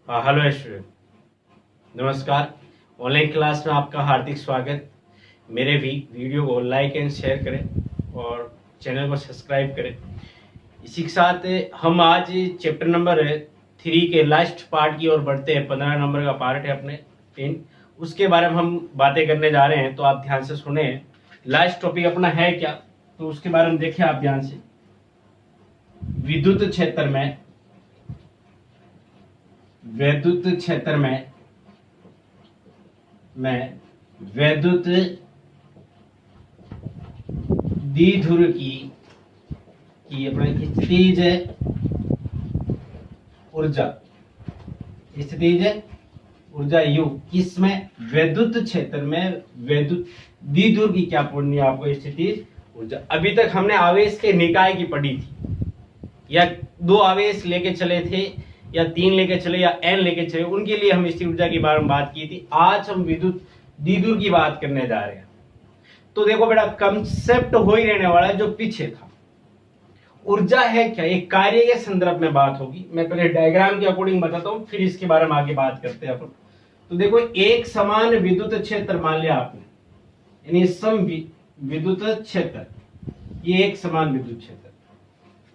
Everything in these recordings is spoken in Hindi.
हेलो स्टूडेंट, नमस्कार। ऑनलाइन क्लास में आपका हार्दिक स्वागत। मेरे वीडियो को लाइक एंड शेयर करें और चैनल को सब्सक्राइब करें। इसी के साथ हम आज चैप्टर नंबर 3 के लास्ट पार्ट की ओर बढ़ते हैं। 15 नंबर का पार्ट है अपने 3, उसके बारे में हम बातें करने जा रहे हैं, तो आप ध्यान से सुने। लास्ट टॉपिक अपना है क्या, तो उसके बारे में देखिए आप ध्यान से। विद्युत क्षेत्र में वैद्युत द्विध्रुव की अपने स्थितिज ऊर्जा U किसमें, वैद्युत क्षेत्र में वैद्युत द्विध्रुव की क्या पढ़नी है आपको, स्थितिज ऊर्जा। अभी तक हमने आवेश के निकाय की पढ़ी थी, या 2 आवेश लेके चले थे, या 3 लेके चले, या n लेके चले, उनके लिए हम स्थिर ऊर्जा के बारे में बात की थी। आज हम विद्युत द्विध्रुव की बात करने जा रहे हैं। तो देखो बेटा, कंसेप्ट हो ही रहने वाला है जो पीछे था। ऊर्जा है क्या, एक कार्य के संदर्भ में बात होगी। मैं पहले डायग्राम के अकॉर्डिंग बताता हूँ, फिर इसके बारे में आगे बात करते हैं अपन। तो देखो, एक समान विद्युत क्षेत्र मान लिया आपने, यानी सम विद्युत क्षेत्र, ये एक समान विद्युत क्षेत्र।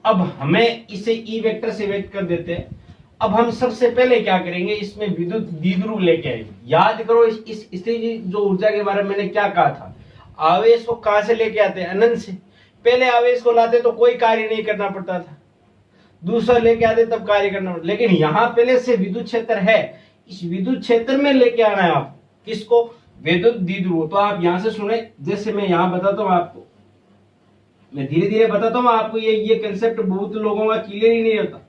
अब हमें इसे ई वेक्टर से व्यक्त कर देते हैं। अब हम सबसे पहले क्या करेंगे, इसमें विद्युत द्विध्रुव लेके आएंगे। याद करो, इस जो ऊर्जा के बारे में मैंने क्या कहा था, आवेश को कहां से लेके आते हैं, अनंत से। पहले आवेश को लाते तो कोई कार्य नहीं करना पड़ता था, दूसरा लेके आते तब कार्य करना पड़ता। लेकिन यहाँ पहले से विद्युत क्षेत्र है, इस विद्युत क्षेत्र में लेके आना है आप किसको, विद्युत द्विध्रुव। तो आप यहां से सुने, जैसे मैं यहाँ बताता हूँ आपको, मैं धीरे धीरे बताता हूँ आपको। ये कंसेप्ट बहुत लोगों का क्लियर ही नहीं होता।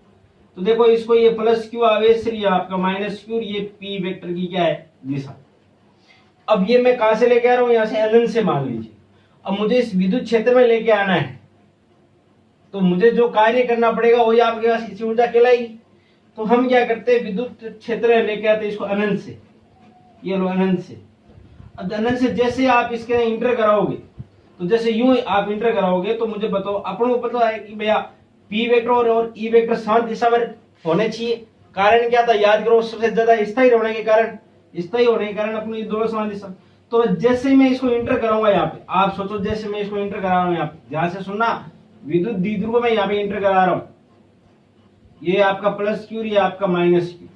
तो देखो, इसको ये प्लस क्यू आवेश, ये आपका माइनस क्यू, ये पी वेक्टर की क्या है, दिशा। अब ये मैं कहां से लेके आ रहा हूं, यहां से अनंत से मान लीजिए। अब मुझे इस विद्युत क्षेत्र में लेके आना है, तो मुझे जो कार्य करना पड़ेगा वही आपके पास स्थिर ऊर्जा कहलाएगी। तो हम क्या करते हैं, विद्युत क्षेत्र में लेके आते हैं इसको अनंत से, ये लो अनंत से। अब अनंत से जैसे आप इसके इंटर कराओगे, तो जैसे यूं आप इंटर कराओगे, तो मुझे बताओ, अपन को पता है कि भैया पी वेक्टर और ई वेक्टर समान दिशा में होने चाहिए। कारण क्या था, याद करो, सबसे ज्यादा स्थायी होने के कारण, अपने दोनों समान दिशा। तो जैसे मैं इसको इंटर कराऊंगा यहाँ पे, आप सोचो, जैसे मैं इसको इंटर करा रहा हूँ यहाँ पे, ध्यान से सुनना, विद्युत द्विध्रुव को मैं यहाँ पे इंटर करा रहा हूँ। ये आपका प्लस क्यू, ये आपका माइनस क्यू।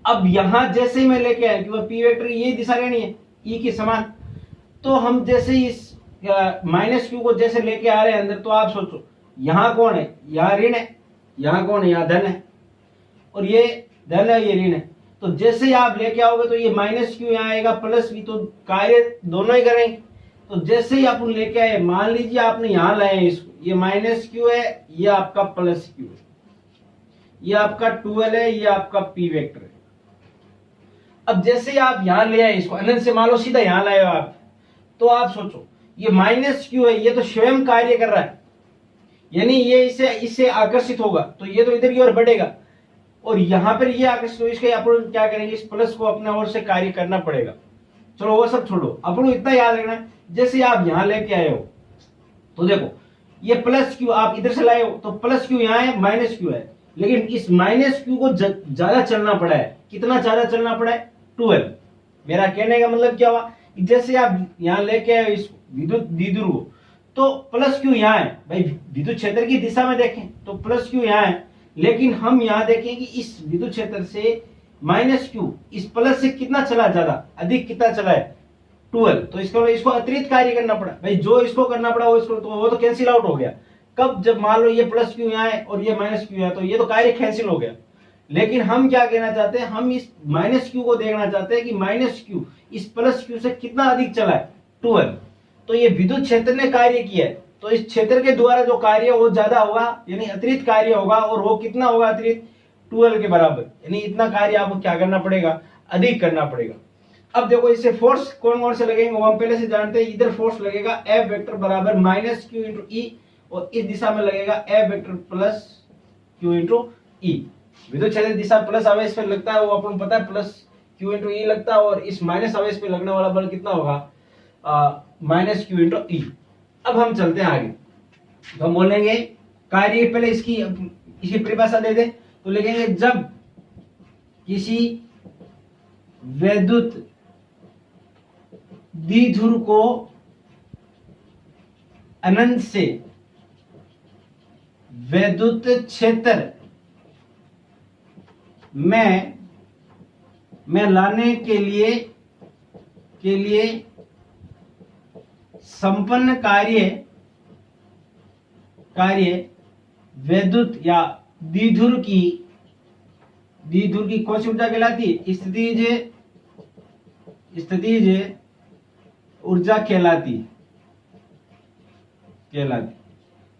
अब यहां जैसे मैं लेके आया, क्योंकि पी वेक्टर ये दिशा रहनी है ई की समान, तो हम जैसे इस माइनस क्यू को जैसे लेके आ रहे हैं अंदर, तो आप सोचो यहां कौन है, यहाँ ऋण है, यहाँ कौन है, यहाँ धन है, और ये धन है, ये ऋण है। तो जैसे आप लेके आओगे, तो ये माइनस क्यू यहाँ आएगा, प्लस भी, तो कार्य दोनों ही करेंगे। तो जैसे ही आप लेके आए, मान लीजिए आपने यहाँ लाए इसको, ये माइनस क्यू है, ये आपका प्लस क्यू है, ये आपका 12 है, ये आपका पी वेक्टर है। अब जैसे ही आप यहाँ ले आए इसको अनंत से, मान लो सीधा यहाँ लाए हो आप, तो आप सोचो ये माइनस क्यू है, ये तो स्वयं कार्य कर रहा है, यानी ये इससे आकर्षित होगा, तो ये तो इधर की ओर बढ़ेगा, और यहां पर ये आकर्षित हो, इसके अपन क्या करेंगे, इस प्लस को अपने ओर से कार्य करना पड़ेगा। चलो वो सब छोड़ो, अपन को इतना याद रखना है, जैसे आप यहां लेके आए हो, तो देखो ये प्लस क्यू आप इधर से लाए हो, तो प्लस क्यू यहाँ है, माइनस क्यू है, लेकिन इस माइनस क्यू को ज्यादा चलना पड़ा है। कितना ज्यादा चलना पड़ा है, 12। मेरा कहने का मतलब क्या हुआ, जैसे आप यहाँ लेके आए इस विद्युत द्विध्रुव, तो प्लस क्यू यहाँ है, भाई विद्युत क्षेत्र की दिशा में देखें तो प्लस क्यू यहाँ है, लेकिन हम यहाँ देखें कि इस विद्युत क्षेत्र से माइनस क्यू इस प्लस से कितना चला, ज्यादा अधिक कितना चला है, 12। तो इसको अतिरिक्त कार्य करना पड़ा, भाई जो इसको करना पड़ा वो तो कैंसिल आउट हो गया। कब, जब मान लो ये प्लस क्यू यहाँ है और ये माइनस क्यू है, तो ये तो कार्य कैंसिल हो गया। लेकिन हम क्या कहना चाहते हैं, हम इस माइनस क्यू को देखना चाहते हैं कि माइनस क्यू इस प्लस क्यू से कितना अधिक चला है, 12। तो ये विद्युत क्षेत्र ने कार्य किया है, तो इस क्षेत्र के द्वारा जो कार्य वो ज्यादा होगा, यानी अतिरिक्त कार्य होगा, और वो कितना होगा, अतिरिक्त 12 के बराबर। यानी इतना कार्य आपको क्या करना पड़ेगा, अधिक करना पड़ेगा। अब देखो, इससे फोर्स कौन कौन से लगेंगे वो हम पहले से जानते हैं। इधर फोर्स लगेगा F वेक्टर बराबर माइनस क्यू इंटू ई, और इस दिशा में लगेगा F vector plus Q into E. विद्युत क्षेत्र दिशा प्लस आवेश पे लगता है, वो अपन पता है, प्लस क्यू इंटू ई लगता है, और इस माइनस आवेश पे लगने वाला बल कितना होगा, माइनस क्यू इंटू ई। अब हम चलते हैं आगे, तो हम बोलेंगे कार्य, पहले इसकी परिभाषा दे दें, तो लिखेंगे जब किसी वैद्युत द्विध्रुव को अनंत से वैद्युत क्षेत्र में लाने के लिए संपन्न कार्य वैद्युत या द्विध्रुव की कौन सी ऊर्जा कहलाती है? स्थितिज ऊर्जा कहलाती।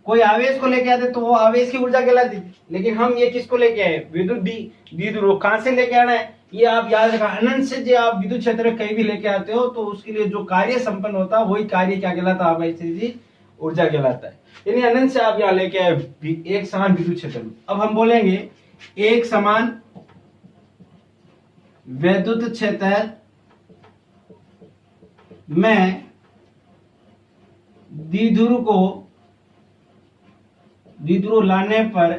कोई आवेश को लेके आते तो वो आवेश की ऊर्जा कहलाती थी, लेकिन हम ये किसको लेके आए? विद्युत द्विध्रुव। कहां से लेके आना है ये आप याद रखना। अनंत से जो आप विद्युत क्षेत्र में कहीं भी लेके आते हो तो उसके लिए जो कार्य संपन्न होता है वही कार्य क्या कहलाता है? आवेश ऊर्जा कहलाता है। यानी अनंत से आप यहाँ लेके आए एक समान विद्युत क्षेत्र में। अब हम बोलेंगे एक समान वैद्युत क्षेत्र में द्विध्रुव लाने पर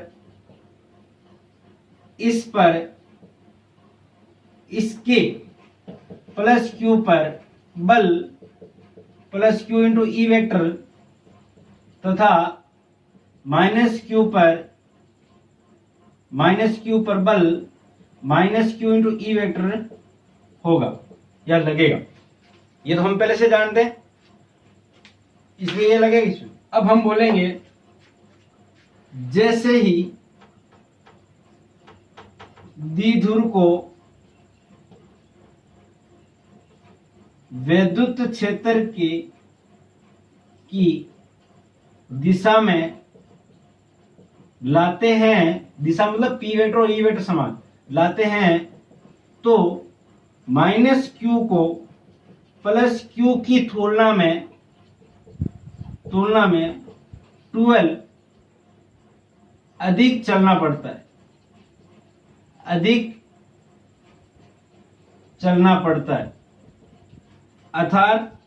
इसके प्लस क्यू पर बल plus Q into E vector तथा माइनस क्यू पर बल minus Q into E vector होगा या लगेगा। ये तो हम पहले से जानते हैं, इसलिए ये लगेगा इसमें। अब हम बोलेंगे जैसे ही द्विध्रुव को वैद्युत क्षेत्र की दिशा में लाते हैं, दिशा मतलब पी वेक्टर और ई वेक्टर समान लाते हैं, तो माइनस क्यू को प्लस क्यू की तुलना में 12 अधिक चलना पड़ता है, अर्थात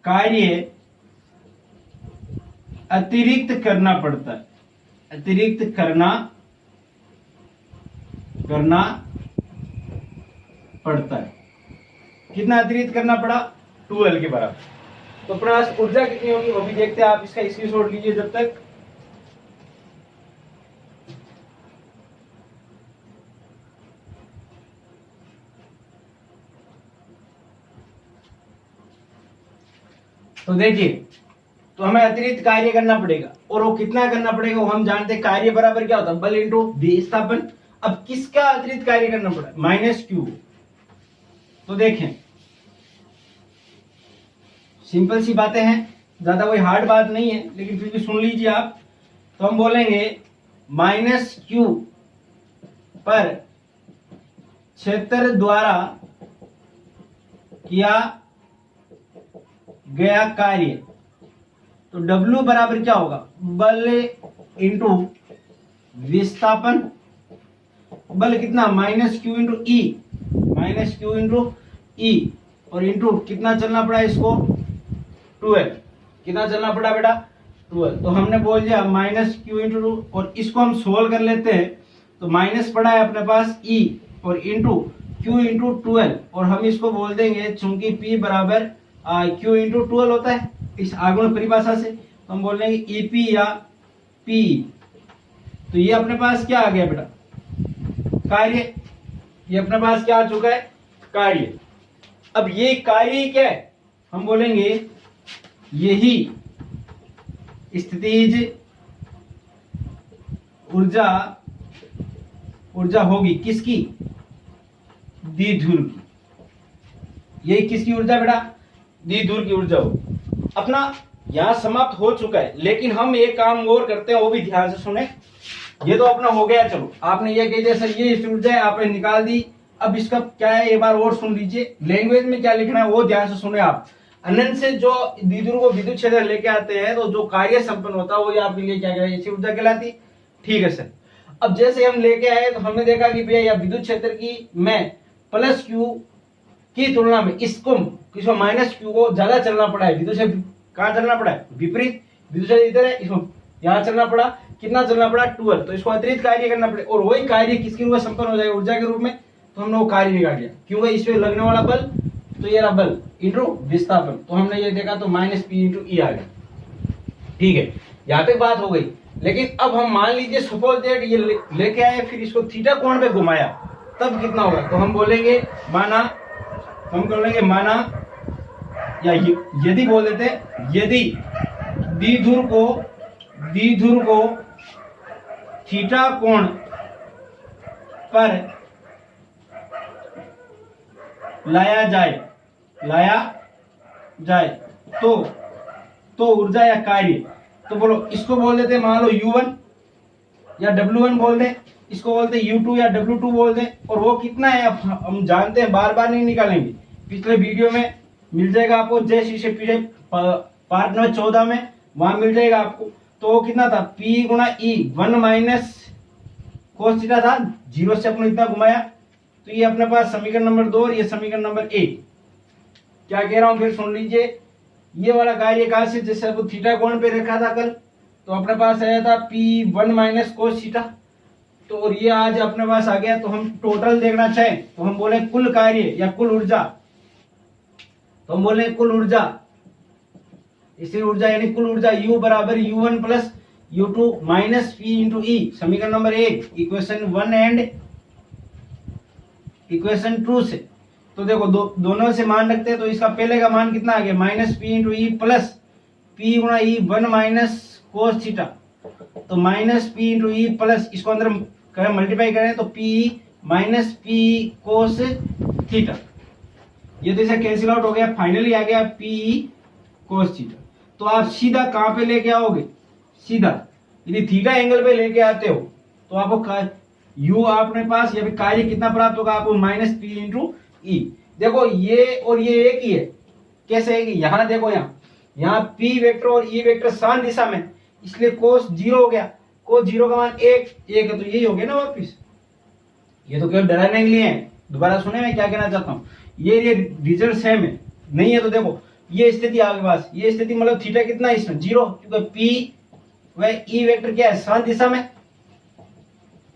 कार्य अतिरिक्त करना पड़ता है। कितना अतिरिक्त करना पड़ा? 12 के बराबर। तो अपने पास ऊर्जा कितनी होगी वो भी देखते हैं। आप इसका स्क्रीनशॉट लीजिए जब तक। तो देखिए, तो हमें अतिरिक्त कार्य करना पड़ेगा, और वो कितना करना पड़ेगा वो हम जानते हैं। कार्य बराबर क्या होता है? बल इंटू विस्थापन। अब किसका अतिरिक्त कार्य करना पड़ा? Minus Q. तो देखें, सिंपल सी बातें हैं, ज्यादा कोई हार्ड बात नहीं है, लेकिन फिर भी सुन लीजिए आप। तो हम बोलेंगे माइनस क्यू पर क्षेत्र द्वारा किया गया कार्य, तो W बराबर क्या होगा? बल इंटू विस्थापन। बल कितना? माइनस क्यू इंटू ई, और इंटू कितना चलना पड़ा इसको? 12। कितना चलना पड़ा बेटा? 12। तो हमने बोल दिया माइनस क्यू इंटू 2, और इसको हम सोल्व कर लेते हैं। तो माइनस पड़ा है अपने पास ई और इंटू क्यू इंटू 12, और हम इसको बोल देंगे चूंकि P बराबर क्यू इंटू 12 होता है इस आगुण परिभाषा से, तो हम बोल देंगे ईपी या पी। तो ये अपने पास क्या आ गया बेटा? कार्य। ये अपने पास क्या आ चुका है? कार्य। अब ये कार्य क्या है? हम बोलेंगे यही स्थितिज ऊर्जा होगी किसकी? द्विध्रुव की। यही किसकी ऊर्जा बेटा? द्विध्रुव की ऊर्जा हो। अपना यहां समाप्त हो चुका है, लेकिन हम एक काम और करते हैं, वो भी ध्यान से सुने। ये तो अपना हो गया, चलो आपने ये कह दिया सर ये ऊर्जा है, आपने निकाल दी। अब इसका क्या है एक बार और सुन लीजिए, लैंग्वेज में क्या लिखना है वो ध्यान से सुने आप। अनंत से जो द्विध्रुव को विद्युत क्षेत्र लेके आते हैं तो जो कार्य संपन्न होता है वो आपके लिए क्या कहलाती है? ऐसी ऊर्जा कहलाती। ठीक है सर। अब जैसे हम लेके आए तो हमने देखा कि भैया या विद्युत क्षेत्र की में प्लस क्यू की तुलना में इसको माइनस क्यू को ज्यादा चलना पड़ा है। विद्युत क्षेत्र कहाँ चलना पड़ा है? विपरीत। विद्युत क्षेत्र इधर है, इसको यहाँ चलना पड़ा। कितना चलना पड़ा 12, तो इसको अतिरिक्त कार्य करना पड़े और वही कार्य किसके रूप में संपन्न हो जाएगा, ऊर्जा के रूप में। तो हमने वो कार्य निकाल लिया, क्योंकि इसमें लगने वाला बल तो ये रहा बल इंटू विस्थापन, तो हमने ये देखा तो माइनस पी इंटू ई आ गया। ठीक है, यहाँ तक बात हो गई। लेकिन अब हम मान लीजिए सपोज दैट ये लेके आए, फिर इसको थीटा कोण पे घुमाया, तब कितना होगा, तो हम बोलेंगे माना, हम कर लेंगे माना, या यदि बोल देते, यदि द्विध्रुव को थीटा कोण पर लाया जाए तो ऊर्जा या कार्य, तो बोलो इसको बोल देते मान लो U1 या W1 बोल दे, इसको बोलते U2 या W2 बोल दे, और वो कितना है अब हम जानते हैं, बार बार नहीं निकालेंगे, पिछले वीडियो में मिल जाएगा आपको, जैसे इसे पीछे पार्ट नंबर 14 में वहां मिल जाएगा आपको। तो वो कितना था, P गुणा E 1 माइनस कोस थीटा था, 0 से अपने इतना घुमाया, तो ये अपने पास समीकरण नंबर 2 और ये समीकरण नंबर 1। क्या कह रहा हूं फिर सुन लीजिए, ये वाला कार्य कहां से, जैसे अब थीटा कोण पे रखा था कल, तो अपने पास आया था P1 माइनस कोस थीटा, तो और ये आज अपने पास आ गया। तो हम टोटल देखना चाहें तो हम बोले कुल कार्य या कुल ऊर्जा, तो हम बोले कुल ऊर्जा, इसी ऊर्जा यानी कुल ऊर्जा U बराबर U1 plus U2 minus P into E, समीकरण नंबर 1 इक्वेशन 1 एंड इक्वेशन 2 से। तो देखो दोनों से मान रखते हैं, तो इसका पहले का मान कितना आ गया, minus P into E plus P गुणा E 1 माइनस कोस थीटा, तो minus P into E plus, इसको अंदर करें मल्टीप्लाई करें तो P minus P cos theta, ये तो इसे कैंसिल आउट हो गया, फाइनली आ गया P कोस थीटा। तो आप सीधा कहां पे लेके आओगे, सीधा यदि थीटा एंगल पे लेके आते हो तो आपको U आपने पास या फिर कार्य कितना प्राप्त होगा आपको, माइनस P इंटू ई। देखो ये और ये एक ही है, कैसे है कि यहाँ देखो, यहाँ P वेक्टर और E वेक्टर समान दिशा में, इसलिए कोस 0 हो गया, कोस 0 का मान 1 है, तो यही हो गया ना वापिस। ये तो केवल डराने के लिए है, दोबारा सुने मैं क्या कहना चाहता हूँ, ये रिजल्ट सेम है, नहीं है तो देखो ये स्थिति आपके पास, ये स्थिति मतलब थीटा कितना है इसमें 0, क्योंकि P व E वेक्टर क्या है, समान दिशा में,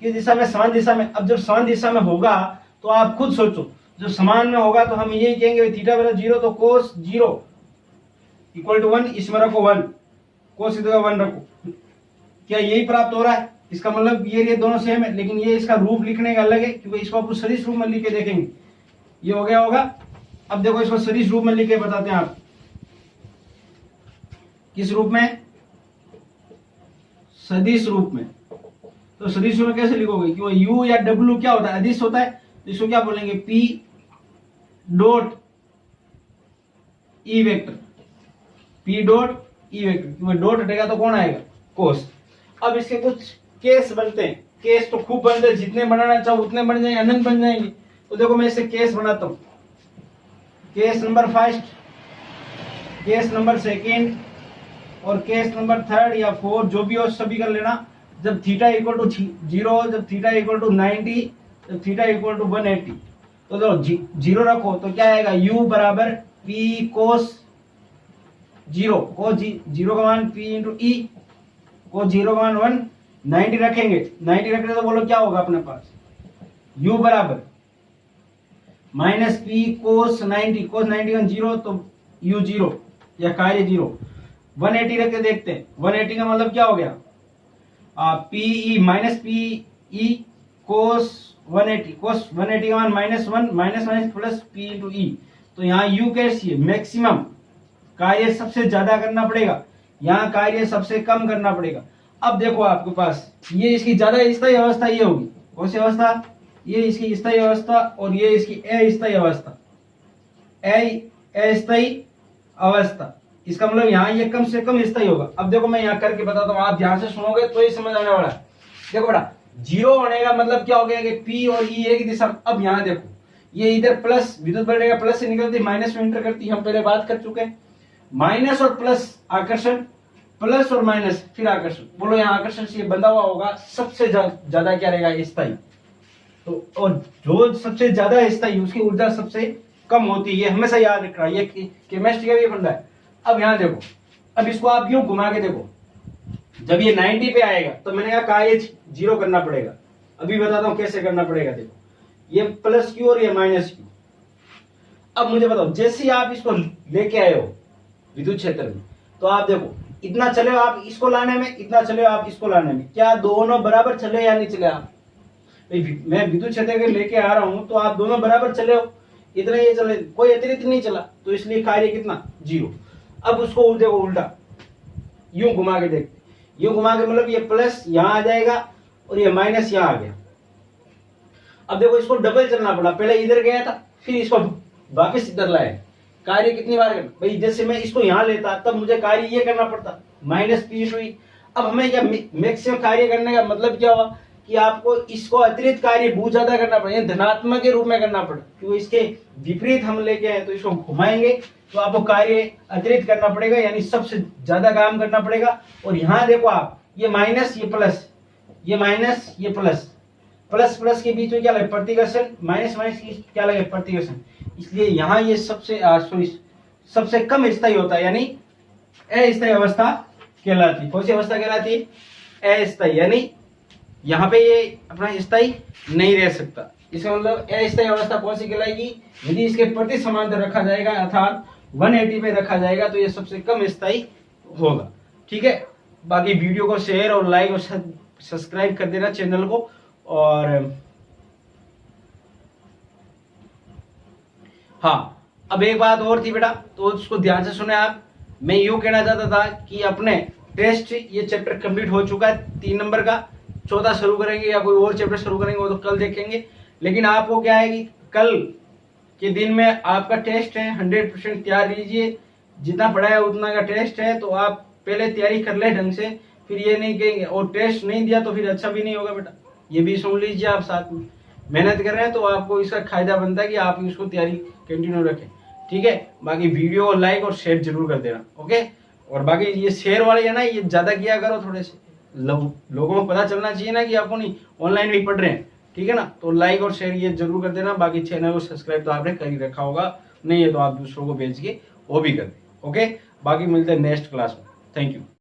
किस दिशा में, समान दिशा में। अब जब समान दिशा में होगा तो आप खुद सोचो, जब समान में होगा तो हम यही कहेंगे थीटा बराबर 0, तो कोस 0 इक्वल टू 1, इसमें रखो 1, कोस थीटा 1 रखो, क्या यही प्राप्त हो रहा है, इसका मतलब ये दोनों सेम है, लेकिन ये इसका रूप लिखने का अलग है, क्योंकि इसको आप सदिश रूप में लिख के देखेंगे, ये हो गया होगा। अब देखो इसको सदिश रूप में लिख के बताते हैं आप, किस रूप में, सदिश रूप में। तो सदिश रूप में कैसे लिखोगे, क्योंकि U या W क्या होता है, अदिश होता है, तो इसको क्या बोलेंगे, P dot E vector, P dot E vector, क्योंकि डॉट हटेगा तो कौन आएगा, कोस। अब इसके कुछ केस बनते हैं, केस तो खूब बनते हैं, जितने बनाना चाहो उतने बन जाएंगे, अनंत बन जाएंगे। तो देखो मैं इसे केस बनाता हूं, केस नंबर 1, केस नंबर 2 और केस नंबर 3 या 4, जो भी हो सभी कर लेना। जब थीटा इक्वल टू 0, जब थीटा इक्वल टू 90, जब थीटा इक्वल टू 180, तो देखो 0 रखो तो क्या आएगा, U बराबर P कोस 0, कोस 0 का मान P इंटू E, कोस 0 का मान 1, 90 रखेंगे, 90 रखेंगे तो बोलो क्या होगा अपने पास, U बराबर माइनस P कोस 90, कोस 90 का 0, तो U 0 या कार्य 0। 180 रख के देखते हैं, 180 का मतलब क्या हो गया, PE माइनस PE कोस 180, कोस 180 का मान -1, minus plus P into E। तो यहाँ U कैसी है, मैक्सिमम, कार्य सबसे ज्यादा करना पड़ेगा, यहाँ कार्य सबसे कम करना पड़ेगा। अब देखो आपके पास ये इसकी ज्यादा स्थायी अवस्था ये होगी, कौन सी अवस्था, ये इसकी स्थायी अवस्था और ये इसकी अस्थायी अवस्था, अस्थायी अवस्था, इसका मतलब यहाँ ये कम से कम स्थायी होगा। अब देखो मैं यहाँ करके बताता हूँ, आप ध्यान से सुनोगे तो ये समझ आने वाला है। देखो बेटा 0 होने का मतलब क्या हो गया कि P और E एक दिशा। अब यहाँ देखो ये इधर प्लस, विद्युत बढ़ेगा प्लस से निकलती माइनस में एंटर करती, हम पहले बात कर चुके हैं। माइनस और प्लस आकर्षण, प्लस और माइनस फिर आकर्षण। बोलो यहाँ आकर्षण से बंधा हुआ होगा, सबसे ज्यादा क्या रहेगा, स्थायी। तो और जो सबसे ज्यादा स्थायी उसकी ऊर्जा सबसे कम होती है, ये हमेशा याद रखना, ये केमिस्ट्री का भी फंडा है। अब यहाँ देखो, अब इसको आप यूं घुमा के देखो, जब ये 90 पे आएगा तो मैंने कहा कार्य 0 करना पड़ेगा। अभी बताता हूं कैसे करना पड़ेगा। देखो ये प्लस क्यू और ये माइनस क्यू। अब मुझे बताओ, जैसे ही आप इसको लेके आए हो विद्युत क्षेत्र में, तो आप देखो इतना चले हो आप इसको लाने में, इतना चले हो आप इसको लाने में, क्या दोनों बराबर चले या नहीं चले? आप मैं विद्युत क्षेत्र के लेके आ रहा हूं तो आप दोनों बराबर चले हो, इतना ये चले, कोई अतिरिक्त नहीं चला, तो इसलिए कार्य कितना 0। अब उसको देखो उल्टा, यूं घुमा के देखते, यूं घुमा के मतलब ये प्लस यहां आ जाएगा और ये माइनस यहां आ गया। अब देखो इसको डबल चलना पड़ा, पहले इधर गया था फिर इसको वापस इधर लाए। कार्य कितनी बार करना भाई? जैसे मैं इसको यहां लेता तब मुझे कार्य ये करना पड़ता माइनस पी हुई। अब हमें क्या मैक्सिमम कार्य करने का मतलब क्या हुआ कि आपको इसको अतिरिक्त कार्य बहुत ज्यादा करना पड़ेगा, धनात्मक के रूप में करना पड़े, क्योंकि इसके विपरीत हम लेके आए तो इसको घुमाएंगे तो आपको कार्य अतिरिक्त करना पड़ेगा, यानी सबसे ज्यादा काम करना पड़ेगा। और यहाँ देखो आप, ये माइनस ये प्लस, ये माइनस ये प्लस, प्लस प्लस के बीच में क्या लगे? प्रतिकर्षण। माइनस माइनस की क्या लगे? प्रतिकर्षण। इसलिए यहाँ ये सबसे कम स्थायी होता है, यानी अस्थायी अवस्था कहलाती। कौन सी अवस्था कहलाती है? अस्थायी, यानी यहाँ पे ये अपना स्थायी नहीं रह सकता। इसका मतलब अस्थायी अवस्था कौन सी कहलाएगी? यदि इसके प्रति समांतर रखा जाएगा अर्थात 180 पे रखा जाएगा तो ये सबसे कम स्थायी होगा। ठीक है, बाकी वीडियो को शेयर और लाइक और सब्सक्राइब कर देना चैनल को। और हाँ, अब एक बात और थी बेटा, तो उसको ध्यान से सुने आप। मैं यूं कहना चाहता था कि अपने टेस्ट ये चैप्टर कंप्लीट हो चुका है 3 नंबर का, 14 शुरू करेंगे या कोई और चैप्टर शुरू करेंगे वो तो कल देखेंगे। लेकिन आपको क्या है कि कल के दिन में आपका टेस्ट है, 100% तैयार रहिए। जितना पढ़ा है उतना का टेस्ट है, तो आप पहले तैयारी कर ले ढंग से, फिर ये नहीं कहेंगे और टेस्ट नहीं दिया तो फिर अच्छा भी नहीं होगा बेटा। ये भी सुन लीजिए आप, साथ में मेहनत कर रहे हैं तो आपको इसका फायदा बनता है कि आप उसको तैयारी कंटिन्यू रखें। ठीक है, बाकी वीडियो को लाइक और शेयर जरूर कर देना। ओके, और बाकी ये शेयर वाले है ना, ये ज्यादा किया करो, थोड़े से लोगों को पता चलना चाहिए ना कि आपको नहीं ऑनलाइन भी पढ़ रहे हैं। ठीक है ना, तो लाइक और शेयर ये जरूर कर देना। बाकी चैनल को सब्सक्राइब तो आपने कर ही रखा होगा, नहीं है तो आप दूसरों को भेज के वो भी कर दें। ओके, बाकी मिलते हैं नेक्स्ट क्लास में। Thank you.